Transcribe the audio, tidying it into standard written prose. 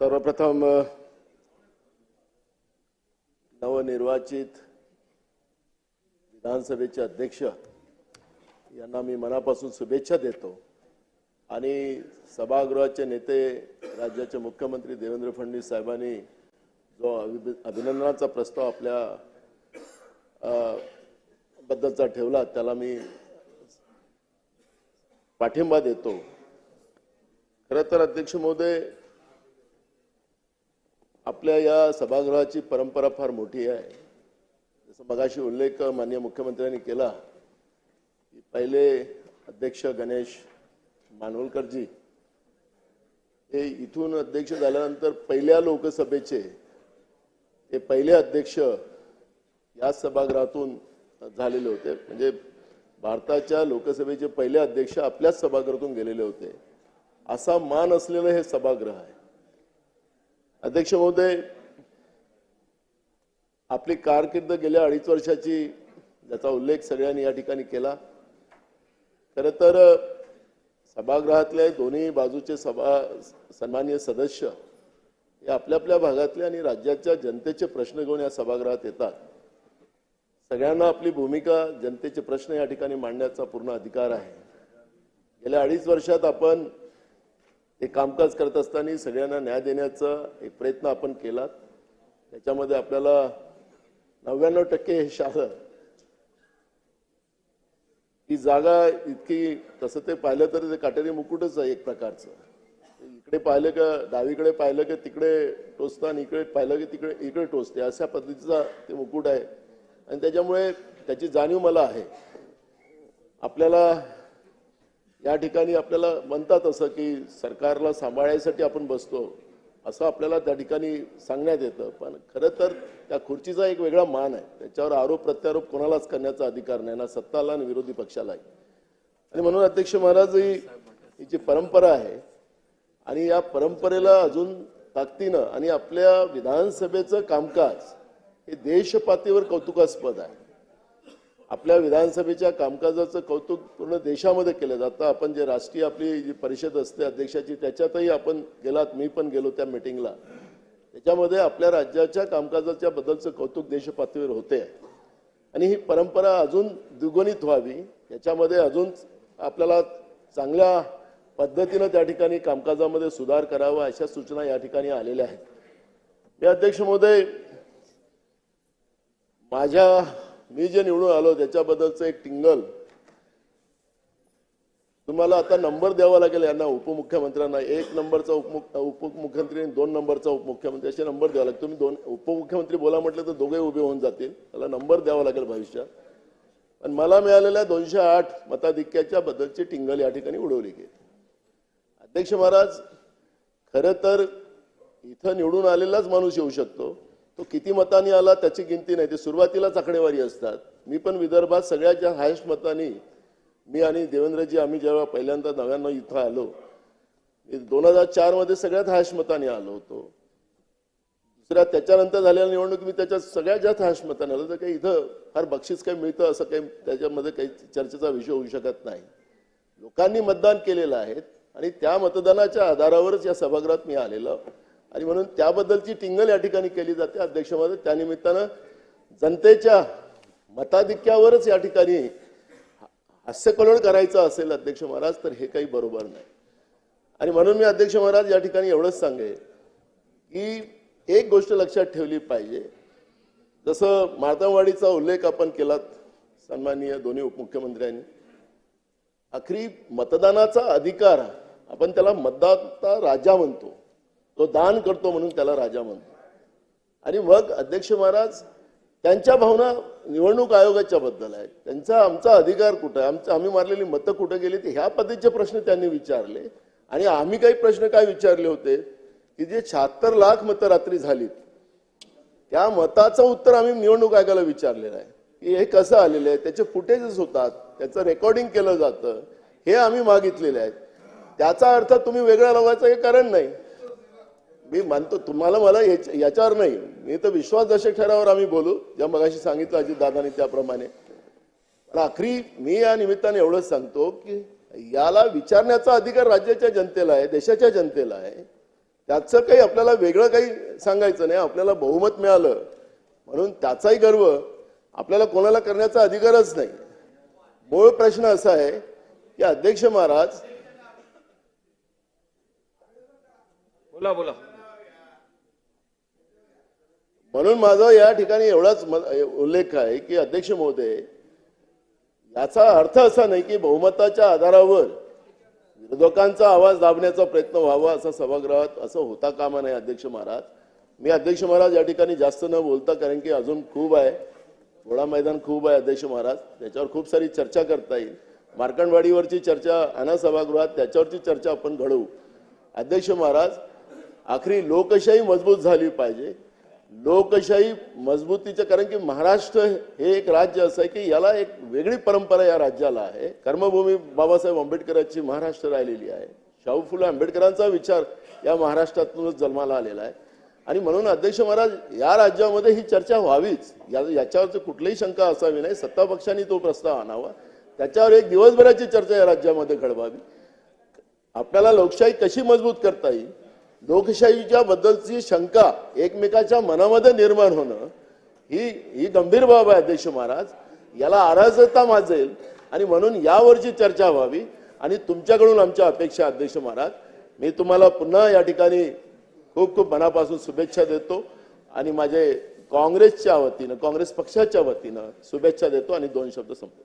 सर्वप्रथम नवनिर्वाचित विधानसभेचे अध्यक्ष यांना मी मनापासून शुभेच्छा देतो आणि सभागृहाचे नेते राज्याचे मुख्यमंत्री देवेंद्र फडणवीस साहेबांनी जो अभिनंदनाचा प्रस्ताव आपल्या बद्दलचा ठेवला त्याला मी पाठिंबा देतो। खरं तर अध्यक्ष महोदय, आपल्या या सभागृहाची परंपरा फार मोठी आहे। जसं मगाशी उल्लेख माननीय मुख्यमंत्र्यांनी केला की पहिले अध्यक्ष गणेश मानवलकरजी हे इथून अध्यक्ष झाल्यानंतर पहिल्या लोकसभेचे हे पहिले अध्यक्ष या सभागृहातून झालेले होते। म्हणजे भारताच्या लोकसभेचे पहिले अध्यक्ष आपल्याच सभागृहातून गेलेले होते। असा मान असलेलं हे सभागृह आहे। अध्यक्ष महोदय, आपली कारकीर्द गेल्या 2.5 वर्षाची ज्याचा उल्लेख सगळ्यांनी या ठिकाणी केला। खरं तर सभागृहातले दोन्ही बाजूचे सन्माननीय सदस्य हे आपल्या आपल्या भागातले आणि राज्याच्या जनतेचे प्रश्न घेऊन या सभागृहात येतात। सगळ्यांना आपली भूमिका, जनतेचे प्रश्न या ठिकाणी मांडण्याचा पूर्ण अधिकार आहे। गेल्या 2.5 वर्षात आपण हे कामकाज करत असताना सगळ्यांना न्याय देण्याचा एक प्रयत्न आपण केला। त्याच्यामध्ये आपल्याला 99% यश आलं। ही जागा इतकी, तसं ते पाहिलं तर ते काटेरी मुकुटच आहे एक प्रकारचं। इकडे पाहिलं का डावीकडे पाहिलं की तिकडे टोचतं आणि इकडे पाहिलं की तिकडे इकडे टोचते, अशा पद्धतीचा ते मुकुट आहे। आणि त्याच्यामुळे त्याची जाणीव मला आहे। आपल्याला या ठिकाणी आपल्याला म्हणतात असं की सरकारला सांभाळण्यासाठी आपण बसतो, असं आपल्याला त्या ठिकाणी सांगण्यात येतं। पण खरं तर त्या खुर्चीचा एक वेगळा मान आहे। त्याच्यावर आरोप प्रत्यारोप कोणालाच करण्याचा अधिकार नाही, ना सत्ताला ना विरोधी पक्षालाही। आणि म्हणून अध्यक्ष महाराज, ही जी परंपरा आहे आणि या परंपरेला अजून ताकदीनं आणि आपल्या विधानसभेचं कामकाज हे देशपातळीवर कौतुकास्पद आहे। आपल्या विधानसभेच्या कामकाजाचं कौतुक पूर्ण देशामध्ये केलं जातं। आपण जे राष्ट्रीय आपली जी परिषद असते अध्यक्षाची, त्याच्यातही आपण गेलात, मी पण गेलो त्या मीटिंगला। त्याच्यामध्ये आपल्या राज्याच्या कामकाजाच्या बद्दलचं कौतुक देशपातळीवर होते आणि ही परंपरा अजून द्विगुणित व्हावी, याच्यामध्ये अजून आपल्याला चांगल्या पद्धतीनं त्या ठिकाणी कामकाजामध्ये सुधार करावा, अशा सूचना या ठिकाणी आलेल्या आहेत। मी अध्यक्ष महोदय, मी जे निवडून आलो त्याच्याबद्दलचं एक टिंगल तुम्हाला आता नंबर द्यावा लागेल यांना, उपमुख्यमंत्र्यांना। 1 नंबरचा उपमुख्यमंत्री आणि 2 नंबरचा उपमुख्यमंत्री असे नंबर द्यावा लागेल। तुम्ही 2 उपमुख्यमंत्री बोला म्हटलं तर दोघे उभे होऊन जातील, त्याला नंबर द्यावा लागेल भविष्यात। पण मला मिळालेल्या 208 मताधिक्याच्या बद्दलची टिंगल या ठिकाणी उडवली गेली। अध्यक्ष महाराज, खरं तर इथं निवडून आलेलाच माणूस येऊ शकतो, तो किती मतांनी आला त्याची गिनती नाही, ते सुरुवातीलाच आकडेवारी असतात। मी पण विदर्भात सगळ्यात हायस्ट मतांनी, मी आणि देवेंद्रजी आम्ही जेव्हा पहिल्यांदा 99 इथं आलो, 2004 मध्ये सगळ्यात हायस्ट मतांनी आलो होतो। दुसऱ्या त्याच्यानंतर झालेल्या निवडणूक मी त्याच्यात सगळ्यात जास्त हायस्ट मतांनी आलो। तर काही इथं फार बक्षीस काही मिळतं असं काही त्याच्यामध्ये काही चर्चेचा विषय होऊ शकत नाही। लोकांनी मतदान केलेलं आहे आणि त्या मतदानाच्या आधारावरच या सभागृहात मी आलेलो आणि म्हणून त्याबद्दलची टिंगल या ठिकाणी केली जाते। अध्यक्ष महोदय, त्यानिमित्तानं जनतेच्या मताधिक्यावरच या ठिकाणी हास्यकल्लोळ करायचं असेल अध्यक्ष महाराज, तर हे काही बरोबर नाही। आणि म्हणून मी अध्यक्ष महाराज या ठिकाणी एवढंच सांगेन की एक गोष्ट लक्षात ठेवली पाहिजे। जसं मार्तमवाडीचा उल्लेख आपण केलात सन्माननीय दोन्ही उपमुख्यमंत्र्यांनी, आखरी मतदानाचा अधिकार, आपण त्याला मतदाता राजा म्हणतो, तो दान करतो म्हणून त्याला राजा म्हणतो। आणि मग अध्यक्ष महाराज, त्यांच्या भावना निवडणूक आयोगाच्या बद्दल आहेत, त्यांचा आमचा अधिकार कुठं आहे, आम्ही मारलेली मतं कुठं गेली, ह्या पद्धतीचे प्रश्न त्यांनी विचारले। आणि आम्ही काही प्रश्न काय विचारले होते की जे 76 लाख मतं रात्री झालीत, त्या मताचं उत्तर आम्ही निवडणूक आयोगाला विचारलेलं आहे की हे कसं आलेलं आहे, त्याचे फुटेजेस होतात, त्याचं रेकॉर्डिंग केलं जातं, हे आम्ही मागितलेले आहेत। त्याचा अर्थ तुम्ही वेगळा लावायचं हे कारण नाही। मी मानतो तुम्हाला, मला याच्यावर नाही, मी तर विश्वासदर्शक ठरावावर आम्ही बोलू, ज्या मगाशी सांगितलं अजितदादांनी त्याप्रमाणे। पण आखरी मी या निमित्ताने एवढंच सांगतो की याला विचारण्याचा अधिकार राज्याच्या जनतेला आहे, देशाच्या जनतेला आहे। त्याचं काही आपल्याला वेगळं काही सांगायचं नाही. आपल्याला बहुमत मिळालं म्हणून त्याचाही गर्व आपल्याला कोणाला करण्याचा अधिकारच नाही. मूळ प्रश्न असा आहे की अध्यक्ष महाराज, बोला बोला. म्हणून माझा या ठिकाणी एवढाच उल्लेख आहे की अध्यक्ष महोदय, याचा अर्थ असा नाही की बहुमताच्या आधारावर विरोधकांचा आवाज दाबण्याचा प्रयत्न व्हावा असं सभागृहात असं होता कामा नये. अध्यक्ष महाराज, मी अध्यक्ष महाराज या ठिकाणी जास्त न बोलता, कारण की अजून खूप आहे, थोडा मैदान खूप आहे अध्यक्ष महाराज, त्याच्यावर खूप सारी चर्चा करता येईल. मार्कंडवाडीवरची चर्चा आणा सभागृहात, त्याच्यावरची चर्चा आपण घडवू. अध्यक्ष महाराज, आखरी लोकशाही मजबूत झाली पाहिजे. लोकशाही मजबूतीचं, कारण की महाराष्ट्र हे एक राज्य असं आहे की याला एक वेगळी परंपरा या राज्याला आहे. कर्मभूमी बाबासाहेब आंबेडकरांची महाराष्ट्र राहिलेली आहे. शाहू फुले आंबेडकरांचा विचार या महाराष्ट्रातूनच जन्माला आलेला आहे. आणि म्हणून अध्यक्ष महाराज, या राज्यामध्ये ही चर्चा व्हावीच, याच्यावरची कुठलीही शंका असावी नाही. सत्ता पक्षांनी तो प्रस्ताव आणावा, त्याच्यावर एक दिवसभराची चर्चा या राज्यामध्ये घडवावी. आपल्याला लोकशाही कशी मजबूत करता येईल, लोकशाहीच्या बद्दलची शंका एकमेकाच्या मनामध्ये निर्माण होणं ही गंभीर बाब आहे अध्यक्ष महाराज. याला अराजकता माजेल आणि म्हणून यावरची चर्चा व्हावी. आणि तुमच्याकडून आमच्या अपेक्षा अध्यक्ष महाराज, मी तुम्हाला पुन्हा या ठिकाणी खूप खूप मनापासून शुभेच्छा देतो आणि माझे काँग्रेसच्या वतीनं, काँग्रेस पक्षाच्या वतीनं शुभेच्छा देतो आणि 2 शब्द संपवतो.